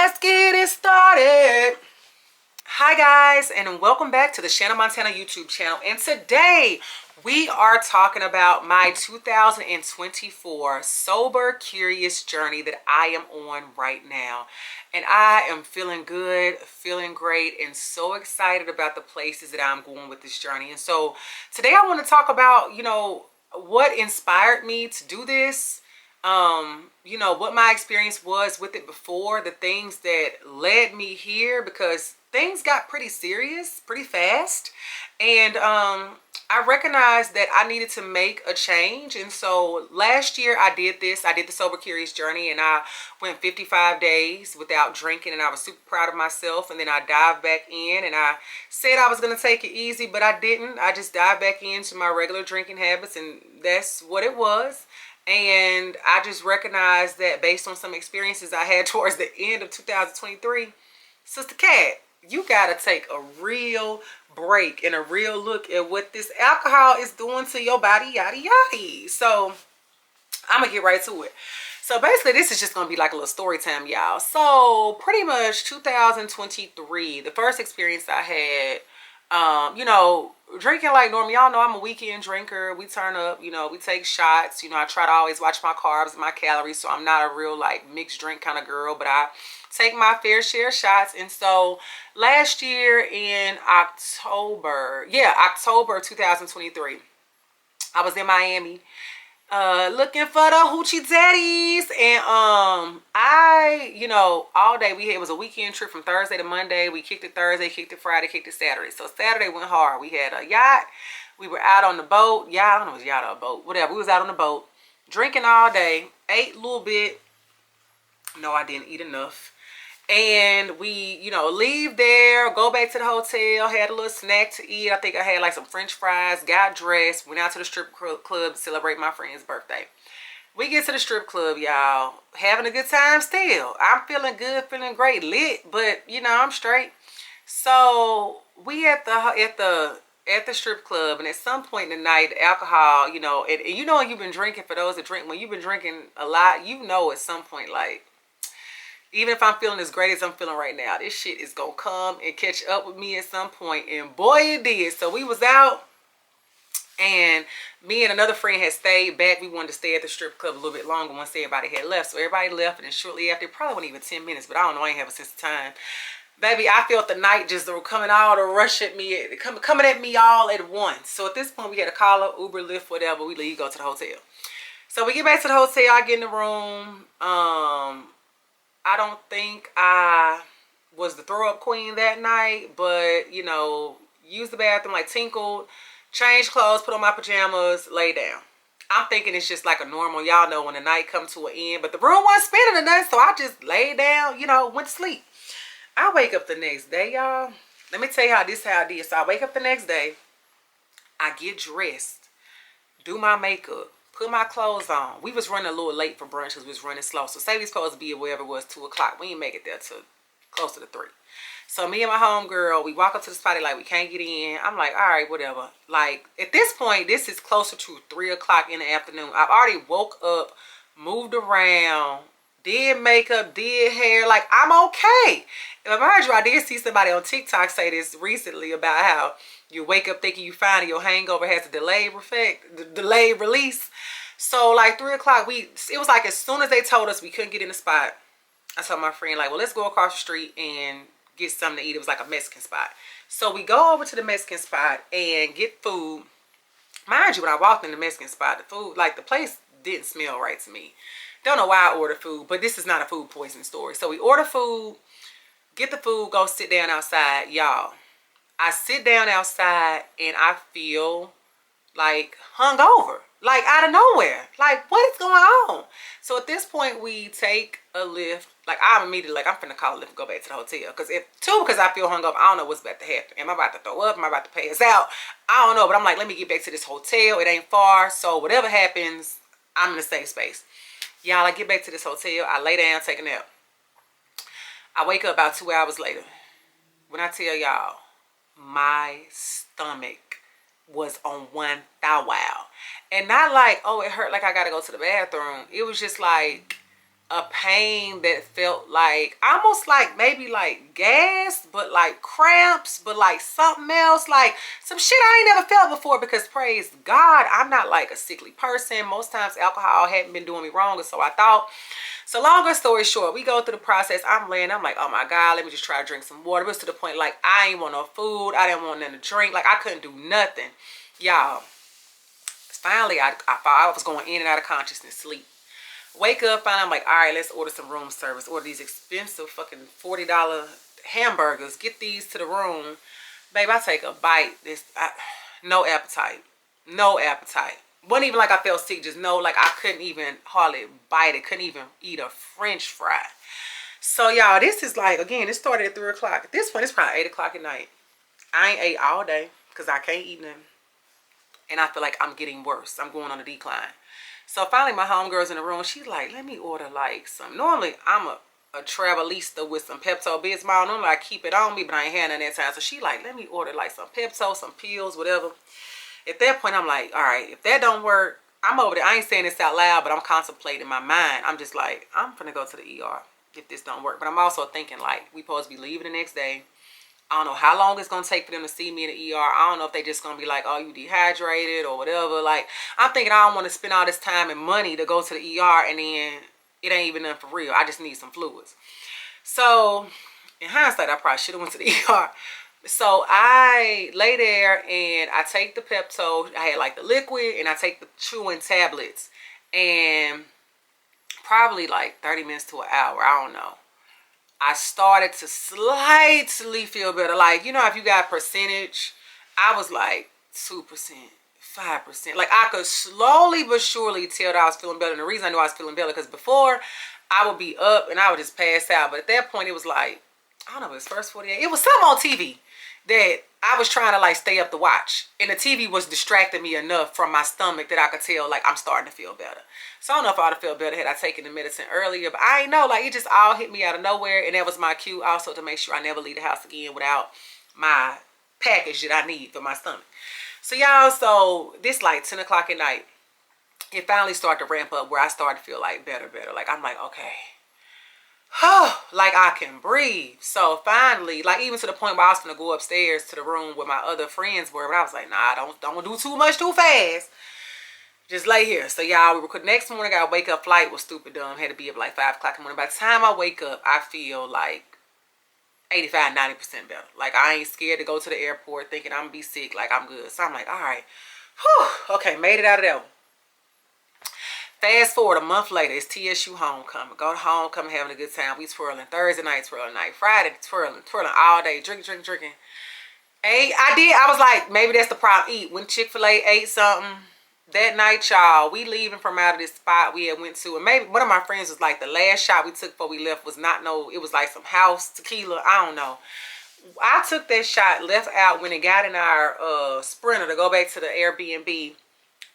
Let's get it started. Hi guys, and welcome back to the Shaanah Montana YouTube channel. And today we are talking about my 2024 sober curious journey that I am on right now. And I am feeling good, feeling great, and so excited about the places that I'm going with this journey. And so today I want to talk about, what inspired me to do this. What my experience was with it before, the things that led me here, because things got pretty serious pretty fast. And I recognized that I needed to make a change. And so last year I did the sober curious journey, and I went 55 days without drinking, and I was super proud of myself. And then I dived back in, and I said I was going to take it easy, but I didn't. I just dived back into my regular drinking habits, and that's what it was. And I just recognized that based on some experiences I had towards the end of 2023, Sister Cat, you gotta take a real break and a real look at what this alcohol is doing to your body, yada yada. So I'm gonna get right to it. So basically this is just gonna be like a little story time, y'all. So pretty much 2023, the first experience I had, drinking like normal. Y'all know I'm a weekend drinker. We turn up, we take shots. I try to always watch my carbs and my calories, so I'm not a real like mixed drink kind of girl, but I take my fair share of shots. And so last year in October 2023, I was in Miami looking for the hoochie daddies. And all day it was a weekend trip from Thursday to Monday. We kicked it Thursday, kicked it Friday, kicked it Saturday. So Saturday went hard. We had a yacht. We were out on the boat. Yeah, I don't know if it was yacht or a boat, whatever. We was out on the boat drinking all day, ate a little bit. No, I didn't eat enough. And we, leave there, go back to the hotel, had a little snack to eat. I think I had like some French fries, got dressed, went out to the strip club to celebrate my friend's birthday. We get to the strip club, y'all, having a good time still. I'm feeling good, feeling great, lit, but I'm straight. So we at the strip club, and at some point in the night, the alcohol, and you've been drinking, for those that drink, when you've been drinking a lot, at some point, like, even if I'm feeling as great as I'm feeling right now, this shit is gonna come and catch up with me at some point. And boy, it did. So we was out, and me and another friend had stayed back. We wanted to stay at the strip club a little bit longer once everybody had left. So everybody left, and then shortly after, it probably wasn't even 10 minutes, but I don't know, I ain't have a sense of time. Baby, I felt the night just coming all to rush at me, coming at me all at once. So at this point, we had to call up Uber, Lyft, whatever. We leave, go to the hotel. So we get back to the hotel, I get in the room. I don't think I was the throw-up queen that night, but, used the bathroom, like tinkled, changed clothes, put on my pajamas, lay down. I'm thinking it's just like a normal, y'all know when the night comes to an end, but the room wasn't spinning or nothing, so I just laid down, went to sleep. I wake up the next day, y'all. Let me tell you how I did. So I wake up the next day, I get dressed, do my makeup, put my clothes on. We was running a little late for brunch because we was running slow. So say we supposed to be at wherever it was, 2 o'clock. We didn't make it there till closer to 3. So me and my homegirl, we walk up to the spot, like we can't get in. I'm like, all right, whatever. Like at this point, this is closer to 3 o'clock in the afternoon. I've already woke up, moved around, did makeup, did hair. Like I'm okay. And mind you, I did see somebody on TikTok say this recently about how you wake up thinking you fine and your hangover has a delayed effect, delayed release. So like 3 o'clock, it was like as soon as they told us we couldn't get in the spot, I told my friend, like, well, let's go across the street and get something to eat. It was like a Mexican spot. So we go over to the Mexican spot and get food. Mind you, when I walked in the Mexican spot, the food, like the place didn't smell right to me. Don't know why I ordered food, but this is not a food poisoning story. So we order food, get the food, go sit down outside. Y'all, I sit down outside and I feel like hungover, like out of nowhere. Like, what is going on? So at this point, we take a Lyft. Like, I'm immediately like, I'm finna call a Lyft and go back to the hotel. Because because I feel hungover, I don't know what's about to happen. Am I about to throw up? Am I about to pass out? I don't know, but I'm like, let me get back to this hotel. It ain't far, so whatever happens, I'm in a safe space. Y'all, I get back to this hotel. I lay down, take a nap. I wake up about 2 hours later. When I tell y'all, my stomach was on one thou wow. And not like, oh, it hurt, like I gotta go to the bathroom. It was just like a pain that felt like almost like maybe like gas, but like cramps, but like something else, like some shit I ain't never felt before, because praise God, I'm not like a sickly person. Most times alcohol hadn't been doing me wrong, and so I thought. So longer story short, we go through the process. I'm laying, I'm like, oh my God, let me just try to drink some water. It was to the point like I ain't want no food, I didn't want nothing to drink, like I couldn't do nothing. Y'all, finally I thought I was going in and out of consciousness, sleep. Wake up, finally, I'm like, all right, let's order some room service. Order these expensive fucking $40 hamburgers. Get these to the room. Babe, I take a bite. No appetite. No appetite. Wasn't even like I felt sick. Just no, like I couldn't even hardly bite it. Couldn't even eat a French fry. So, y'all, this is like, again, it started at 3 o'clock. At this point, it's probably 8 o'clock at night. I ain't ate all day because I can't eat nothing. And I feel like I'm getting worse. I'm going on a decline. So finally my homegirl's in the room. She's like, let me order like some. Normally I'm a Travelista with some Pepto-Bismol. Normally I keep it on me, but I ain't had none that time. So she like, let me order like some Pepto, some pills, whatever. At that point I'm like, all right, if that don't work, I'm over there. I ain't saying this out loud, but I'm contemplating in my mind. I'm just like, I'm finna go to the ER if this don't work. But I'm also thinking like, we supposed to be leaving the next day. I don't know how long it's going to take for them to see me in the ER. I don't know if they just going to be like, oh, you dehydrated or whatever. Like, I'm thinking I don't want to spend all this time and money to go to the ER and then it ain't even nothing for real. I just need some fluids. So, in hindsight, I probably should have went to the ER. So, I lay there and I take the Pepto. I had like the liquid and I take the chewing tablets. And probably like 30 minutes to an hour. I don't know. I started to slightly feel better. Like, you know, if you got percentage, I was like 2%, 5%. Like, I could slowly but surely tell that I was feeling better. And the reason I knew I was feeling better, because before, I would be up and I would just pass out. But at that point, it was like, I don't know, it was first 48. It was something on TV that I was trying to, like, stay up to watch. And the TV was distracting me enough from my stomach that I could tell, like, I'm starting to feel better. So I don't know if I would have felt better had I taken the medicine earlier. But I ain't know. Like, it just all hit me out of nowhere. And that was my cue also to make sure I never leave the house again without my package that I need for my stomach. So, y'all, so this, like, 10 o'clock at night, it finally started to ramp up where I started to feel, like, better. Like, I'm like, okay. Like I can breathe. So finally, like even to the point where I was gonna go upstairs to the room where my other friends were, but I was like, nah, don't do too much too fast. Just lay here. So y'all, next morning I wake up, flight was stupid dumb. Had to be up like 5 o'clock in the morning. By the time I wake up, I feel like 85, 90% better. Like I ain't scared to go to the airport thinking I'm gonna be sick. Like I'm good. So I'm like, all right. Whew, okay, made it out of that one. Fast forward a month later, it's TSU homecoming. Go to homecoming, having a good time. We twirling Thursday night, twirling night, Friday, twirling all day, drinking. I was like, maybe that's the problem. Eat. Went Chick-fil-A, ate something. That night, y'all, we leaving from out of this spot we had went to. And maybe one of my friends was like, the last shot we took before we left was not no, it was like some house tequila. I don't know. I took that shot, left out when it got in our Sprinter to go back to the Airbnb.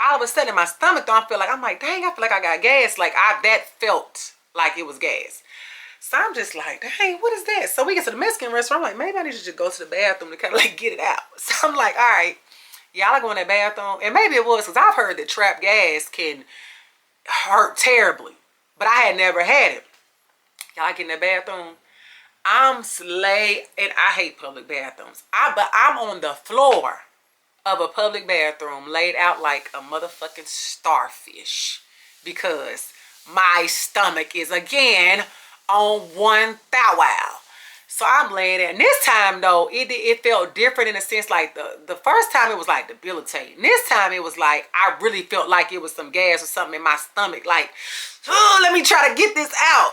All of a sudden my stomach don't feel like, I'm like, dang, I feel like I got gas. Like that felt like it was gas. So I'm just like, dang, what is that? So we get to the Mexican restaurant. I'm like, maybe I need to just go to the bathroom to kind of like get it out. So I'm like, all right, y'all are going to the bathroom. And maybe it was because I've heard that trapped gas can hurt terribly. But I had never had it. Y'all get in the bathroom. I'm slayed, and I hate public bathrooms. But I'm on the floor of a public bathroom laid out like a motherfucking starfish because my stomach is again on one thou wow. So I'm laying there, and this time though it felt different in a sense. Like the first time it was like debilitating. This time it was like I really felt like it was some gas or something in my stomach. Like, oh, let me try to get this out.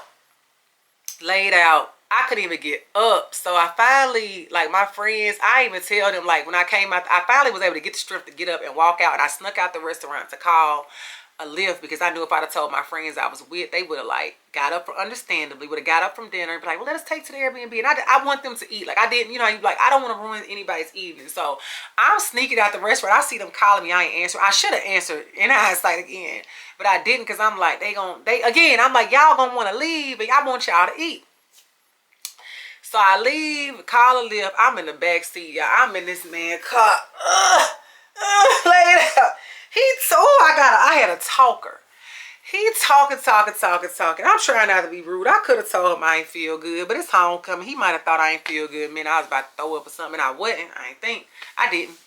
Laid out. I couldn't even get up. So I finally, like my friends, I even tell them, like when I came out, I finally was able to get the strength to get up and walk out. And I snuck out the restaurant to call a Lyft because I knew if I'd have told my friends I was with, they would have like got up, understandably, would have got up from dinner and be like, well, let us take to the Airbnb. And I want them to eat. Like I didn't, you know, like I don't want to ruin anybody's evening. So I'm sneaking out the restaurant. I see them calling me. I ain't answering. I should have answered in hindsight again, but I didn't because I'm like, I'm like, y'all gonna want to leave and I want y'all to eat. So I leave, call a Lyft. I'm in the back seat, y'all. I'm in this man's car. Laid out. I had a talker. He talking. I'm trying not to be rude. I could have told him I ain't feel good, but it's homecoming. He might have thought I ain't feel good. Man, I was about to throw up or something. I wasn't. I ain't think. I didn't.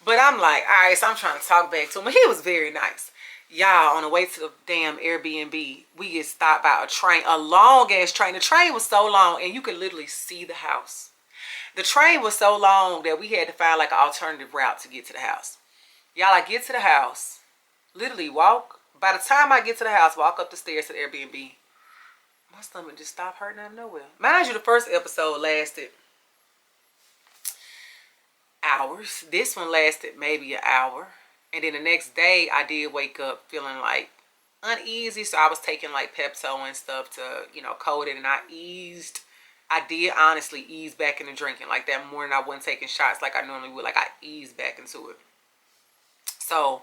But I'm like, all right, so I'm trying to talk back to him. He was very nice. Y'all, on the way to the damn Airbnb, we get stopped by a train, a long ass train. The train was so long, and you could literally see the house. The train was so long that we had to find like an alternative route to get to the house. Y'all, I get to the house, literally walk. By the time I get to the house, walk up the stairs to the Airbnb, my stomach just stopped hurting out of nowhere. Mind you, the first episode lasted hours. This one lasted maybe an hour. And then the next day, I did wake up feeling like uneasy. So I was taking like Pepto and stuff to, you know, coat it. And I eased. I did honestly ease back into drinking. Like that morning, I wasn't taking shots like I normally would. Like I eased back into it. So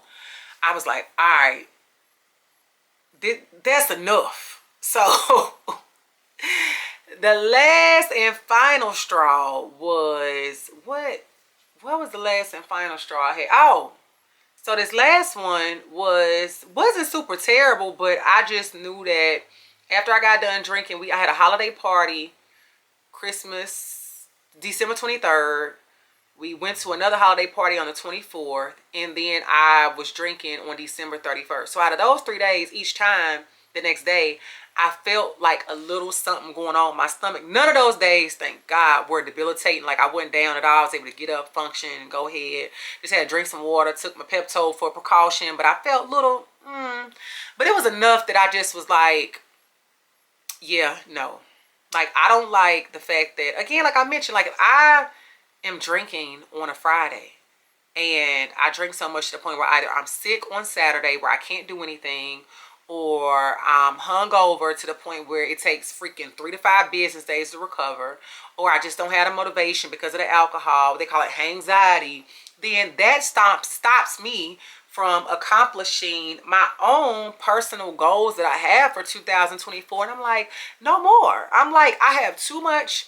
I was like, all right, that's enough. So the last and final straw was what was the last and final straw I had? Oh, so this last one wasn't super terrible, but I just knew that after I got done drinking, I had a holiday party, Christmas, December 23rd. We went to another holiday party on the 24th, and then I was drinking on December 31st. So out of those 3 days, each time, the next day, I felt like a little something going on in my stomach. None of those days, thank God, were debilitating. Like I wasn't down at all. I was able to get up, function, and go ahead. Just had to drink some water, took my Pepto for precaution, but I felt little, but it was enough that I just was like, yeah, no. Like I don't like the fact that, again, like I mentioned, like if I am drinking on a Friday and I drink so much to the point where either I'm sick on Saturday where I can't do anything, or I'm hungover to the point where it takes freaking 3 to 5 business days to recover, or I just don't have the motivation because of the alcohol, they call it anxiety, then that stops me from accomplishing my own personal goals that I have for 2024. And I'm like, no more. I'm like, I have too much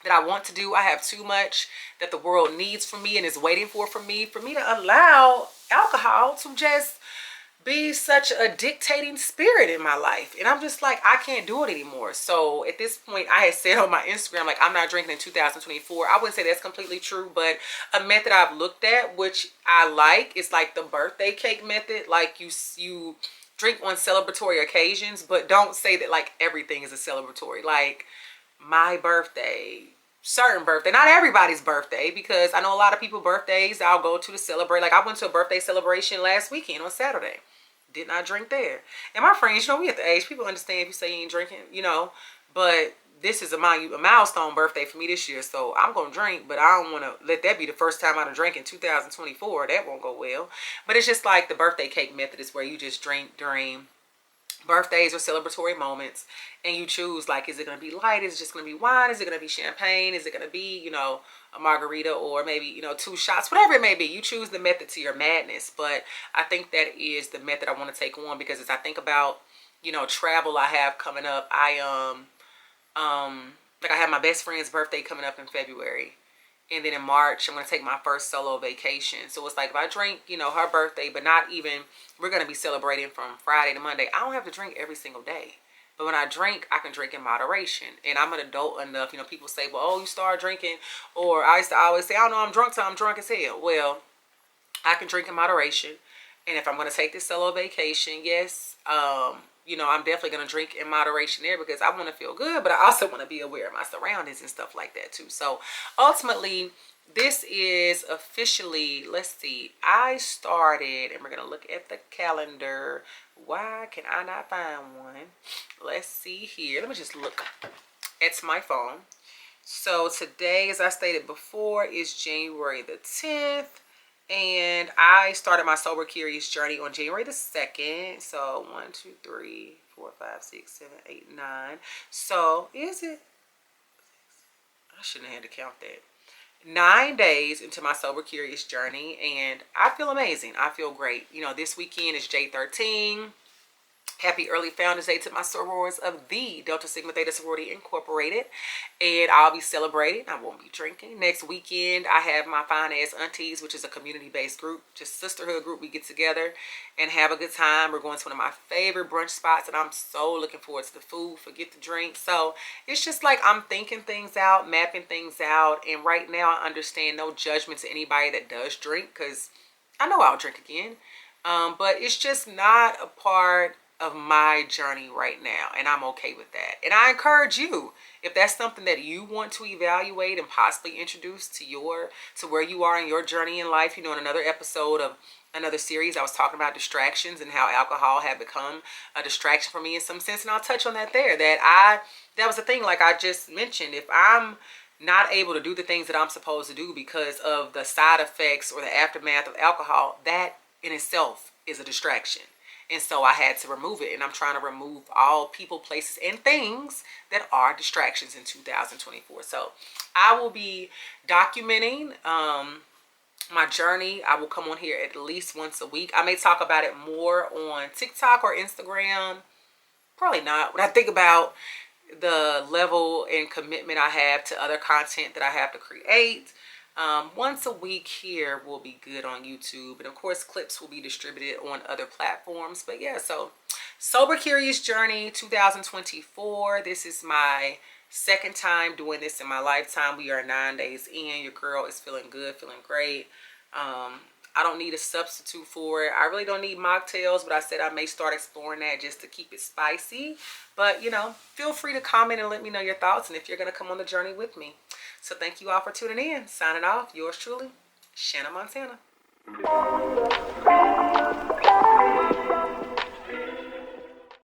that I want to do. I have too much that the world needs from me and is waiting for me to allow alcohol to just be such a dictating spirit in my life. And I'm just like, I can't do it anymore. So at this point, I had said on my Instagram, like, I'm not drinking in 2024. I wouldn't say that's completely true, but a method I've looked at, which I like, is like the birthday cake method. Like you drink on celebratory occasions, but don't say that like everything is a celebratory. Like my birthday, certain birthday, not everybody's birthday, because I know a lot of people birthdays I'll go to celebrate. Like I went to a birthday celebration last weekend on Saturday. Did not drink there. And my friends, you know, we at the age, people understand if you say you ain't drinking, you know, but this is a milestone birthday for me this year, so I'm gonna drink, but I don't want to let that be the first time I done drank in 2024. That won't go well. But it's just like the birthday cake method is where you just drink during birthdays or celebratory moments, and you choose, like, is it going to be light, is it just going to be wine, is it going to be champagne, is it going to be, you know, a margarita, or maybe, you know, 2 shots, whatever it may be. You choose the method to your madness. But I think that is the method I want to take on, because as I think about, you know, travel I have coming up, like I have my best friend's birthday coming up in February. And then in March, I'm going to take my first solo vacation. So it's like if I drink, you know, her birthday, but not even, we're going to be celebrating from Friday to Monday. I don't have to drink every single day. But when I drink, I can drink in moderation. And I'm an adult enough. You know, people say, well, oh, you start drinking. Or I used to always say, I don't know, I'm drunk till I'm drunk as hell. Well, I can drink in moderation. And if I'm going to take this solo vacation, yes, you know, I'm definitely going to drink in moderation there, because I want to feel good, but I also want to be aware of my surroundings and stuff like that too. So ultimately, this is officially, let's see, I started, and we're going to look at the calendar. Why can I not find one? Let's see here. Let me just look at my phone. So today, as I stated before, is January the 10th. And I started my Sober Curious journey on January the 2nd. So 1, 2, 3, 4, 5, 6, 7, 8, 9. So is it? I shouldn't have had to count that. 9 days into my Sober Curious journey, and I feel amazing. I feel great. You know, this weekend is J13. Happy early Founders Day to my sorors of the Delta Sigma Theta Sorority Incorporated. And I'll be celebrating. I won't be drinking. Next weekend, I have my Fine Ass Aunties, which is a community-based group, just sisterhood group. We get together and have a good time. We're going to one of my favorite brunch spots, and I'm so looking forward to the food. Forget the drink. So it's just like I'm thinking things out, mapping things out. And right now, I understand no judgment to anybody that does drink, because I know I'll drink again. But it's just not a part of my journey right now, and I'm okay with that. And I encourage you, if that's something that you want to evaluate and possibly introduce to where you are in your journey in life. You know, in another episode of another series, I was talking about distractions and how alcohol had become a distraction for me in some sense, and I'll touch on that there. That was the thing, like I just mentioned, if I'm not able to do the things that I'm supposed to do because of the side effects or the aftermath of alcohol, that in itself is a distraction. And so I had to remove it. And I'm trying to remove all people, places, and things that are distractions in 2024. So I will be documenting my journey. I will come on here at least once a week. I may talk about it more on TikTok or Instagram. Probably not. When I think about the level and commitment I have to other content that I have to create, once a week here will be good on YouTube, and of course clips will be distributed on other platforms. But yeah, so Sober Curious Journey 2024. This is my second time doing this in my lifetime. We are 9 days in. Your girl is feeling good, feeling great. I don't need a substitute for it. I really don't need mocktails, but I said I may start exploring that just to keep it spicy. But, you know, feel free to comment and let me know your thoughts and if you're going to come on the journey with me. So thank you all for tuning in. Signing off, yours truly, Shaanah Montana.